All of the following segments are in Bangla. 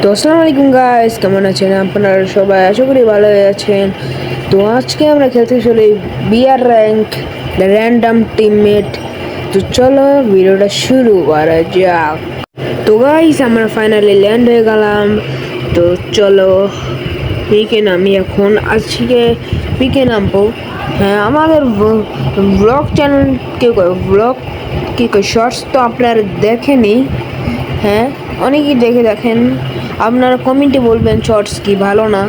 তো আসসালামু আলাইকুম গাইস, কেমন আছেন আপনারা সবাই? আশা করি ভালোই আছেন। তো আজকে আমরা খেলতে চলি বিআর র্যাঙ্ক র্যান্ডম টিমমেট। তো চলো ভিডিওটা শুরু করা যাক। তো গাইস আমরা ফাইনালি ল্যান্ড হয়ে গেলাম। তো চলো পিকে নামি এখন। আজকে পিকে নামবো। হ্যাঁ, আমাদের ব্লগ চ্যানেল কেউ ব্লগ কি শর্টস তো আপনারা দেখেনি। হ্যাঁ, অনেকেই দেখেন। আপনারা কমেন্টে বলবেন শর্টস কি ভালো না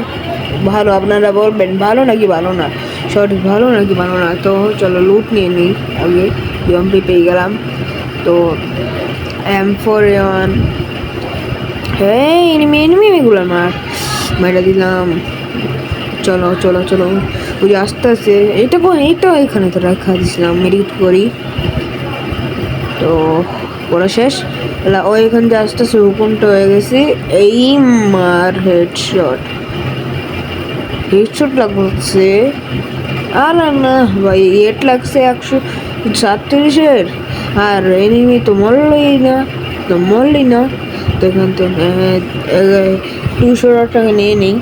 ভালো, আপনারা বলবেন ভালো নাকি ভালো না, শর্টস ভালো নাকি ভালো না। তো চলো লুট নিয়ে নিই। আগে এমপি পেয়ে গেলাম। তো M4A1, হ্যাঁ এনিমি মেরে দিলাম। চলো চলো চলো, ওই যে আস্তে আস্তে এইটা এখানে তো রাখা দিয়েছিলাম, মেডিকেট করি। তো পড়া শেষ। ও এখান থেকে আস্তে আস্তে হুকুমটা হয়ে গেছে। এই মার হেডশট লাগছে। আর না ভাই, হেড লাগছে 137-এর। আর এনিমি তো মরলই না। তো এখান থেকে 200 টাকা নিয়ে নিই।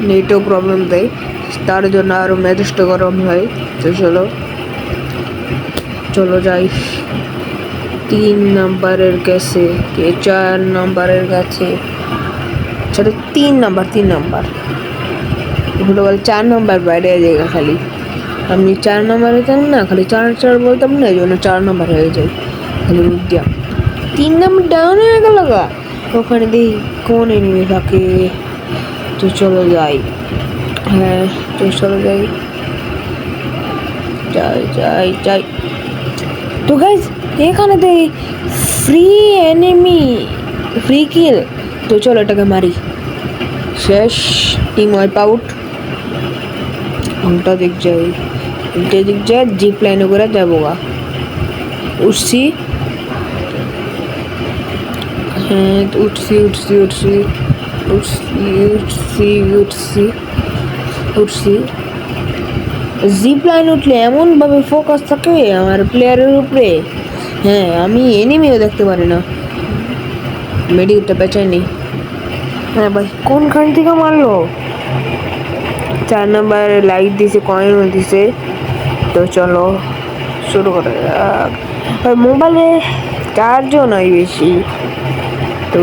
নেটও প্রবলেম দেয়, তার জন্য আরও মেজাজটা গরম হয়। তো চলো যাই 3 নাম্বারের কাছে, 4 নাম্বারের কাছে। সেটা 3 নাম্বার ভুলে বলে 4 নাম্বার বাইরে জায়গা। খালি আমি 4 নাম্বারে জানি না, খালি 4 বলতাম না, এই জন্য 4 নাম্বার হয়ে যায় খালি মুখ দিয়া। 3 নাম্বার ডাউন হয়ে গেল গা। ওখানে দেখি কোন এনিমি থাকে। তো চলো যাই। হ্যাঁ, তো চলো যাই। তো গাইজ এখানে দেখি ফ্রি এনিমি, ফ্রি কিল। তো চলো এটাকে মারি। শেষ, টিম ওয়াইপ আউট। উল্টা দিক যাই জিপ লাইনে করে যাবো গা। উঠছি। হ্যাঁ উঠছি। জিপ লাইন উঠলে এমনভাবে ফোকাস থাকে আমার প্লেয়ারের উপরে। হ্যাঁ, আমি এনিমিও দেখতে পারি না। মেডিকেটটা বেচাইনি। হ্যাঁ ভাই, কোনখান থেকে মারলো? 4 নাম্বার লাইট দিছে, কয়েনও দিছে। তো চলো শুরু করা যাক। মোবাইলে চার্জও নাই বেশি। তো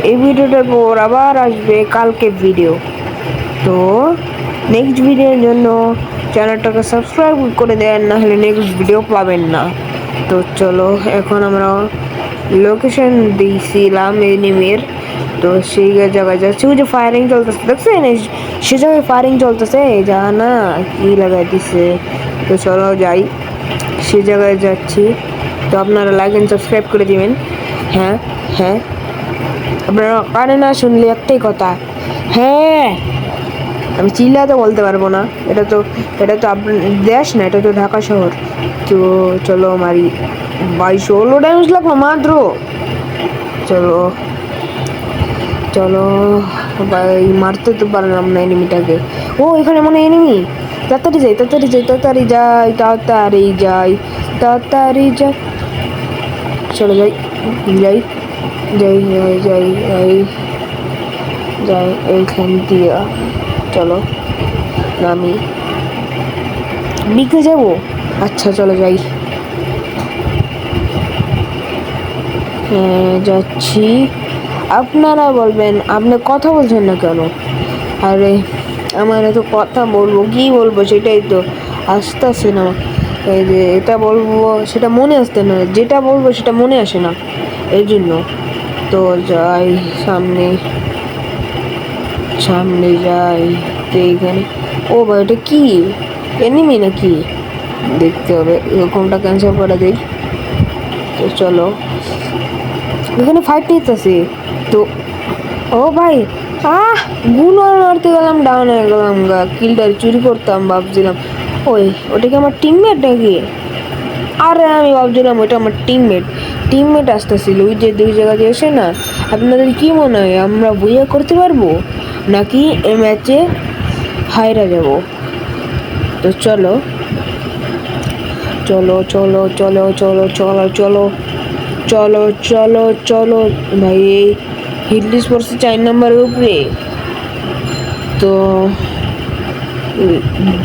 এই ভিডিওটার পর আবার আসবে কালকে ভিডিও। তো নেক্সট ভিডিওর জন্য চ্যানেলটাকে সাবস্ক্রাইব করে দেন, না হলে নেক্সট ভিডিও পাবেন না। তো চলো এখন আমরা লোকেশন দিয়েছিলাম এনিমির। তো সেই জায়গায় যাচ্ছি। ওই যে ফায়ারিং চলতেছে, দেখছেন? সে জায়গায় ফায়ারিং চলতেছে, যা না কি লাগাই দিছে। তো চলো যাই, সে জায়গায় যাচ্ছি। তো আপনারা লাইক অ্যান্ড সাবস্ক্রাইব করে দিবেন। হ্যাঁ, আপনারা কানে না শুনলে একটাই কথা, হ্যাঁ। আমি চিল্লাতে বলতে পারবো না, এটা তো আপনার দেশ না, এটা তো ঢাকা শহর। তো চলো মারি। 16 ড্যামেজ লাগলো মাত্র। চলো ভাই, মারতে তো পারলাম না এনিমিটাকে। ও এখানে মনে এনিমি। তাড়াতাড়ি যাই। চলো যাই এইখান দিয়া। চলো নামি। বিকে যাবো? আচ্ছা চলো যাই। হ্যাঁ যাচ্ছি। আপনারা বলবেন আপনি কথা বলছেন না কেন? আরে আমার এত কথা কি বলবো সেটাই তো আসতেছে না। এই যে এটা বলবো সেটা মনে আসতে না, যেটা বলবো সেটা মনে আসে না, এই জন্য। তো যাই সামনে যাই। তো এইখানে ও ভাই, এটা কি এনিমি নাকি? দেখতে হবে, এরকমটা ক্যান্সেল করে দিই। তো চলো, এখানে ফাইট নিতেছি। তো ও ভাই, গুনার মারতে গেলাম, ডাউন হয়ে গেলাম গা। কিলটা চুরি করতাম ভাবছিলাম। ওটা কি আমার টিমমেট নাকি? আরে আমি ভাবছিলাম ওটা আমার টিমমেট আসতেছিল। ওই যে 2 জায়গা দিয়ে এসে না। আপনাদের কি মনে হয় আমরা বইয়া করতে পারবো নাকি এই ম্যাচে হাইরা যাব? তো চলো ভাই, হিট লিস্ট পড়ছে 4 নম্বরের উপরে। তো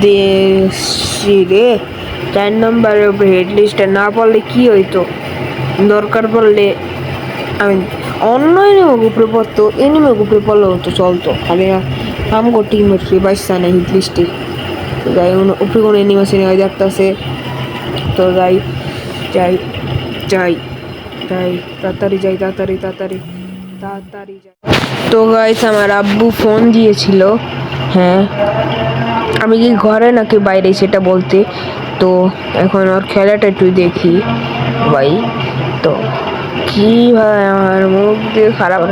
দেশি রে, 4 নম্বরের উপরে হিট লিস্টে না পড়লে কি হইতো? দরকার পড়লে আমি অন্য এনিমের উপরে পড়তো, এনিমের উপরে পড়লেও তো চলতো, খালি আমগো টিমের ফ্রি বাইসা না হিট লিস্টে। তো যাই উপরে কোনো এনিমে সিনেমা দেখতেছে, তো যাই যাই যাই যাই তাড়াতাড়ি যাই, তাড়াতাড়ি তাড়াতাড়ি তাড়াতাড়ি যাই। তো গাইস আমার আব্বু ফোন দিয়েছিল, হ্যাঁ আমি কি ঘরে নাকি বাইরে সেটা বলতে। তো এখন ওর খেলাটা একটু দেখি ভাই। তো কি ভাই আমার মুখ দিয়ে খারাপ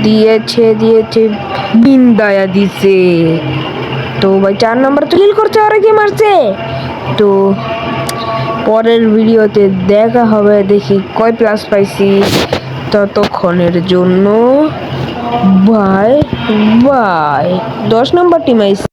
দিয়েছে দিয়েছে বিন্দায়া দিছে। তো ভাই 4 নম্বর তো কিল করছে, আর কি মারছে। তো পরের ভিডিওতে দেখা হবে, দেখি কয় প্লাস পাইছি। ততক্ষণের জন্য বাই বাই। 10 নম্বর টিম আইছে।